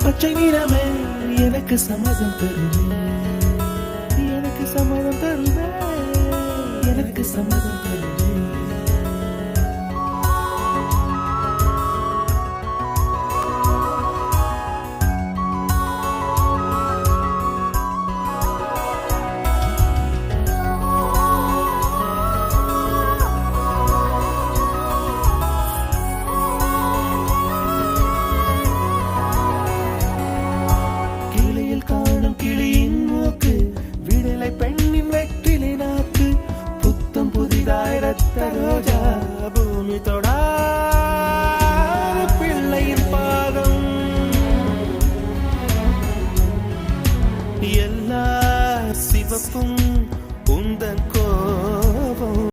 பச்சை நிறமே எனக்கு சம்மதம் தருவே, எனக்கு சம்மதம் தருவே, எனக்கு சம்மதம் தருவே. காணும் கிளியின் மூக்கு, விடலை பெண்ணின் வெற்றிலை நாக்கு, புத்தம் புதிதாய் ரத்த ரோஜா பூமி தொடாத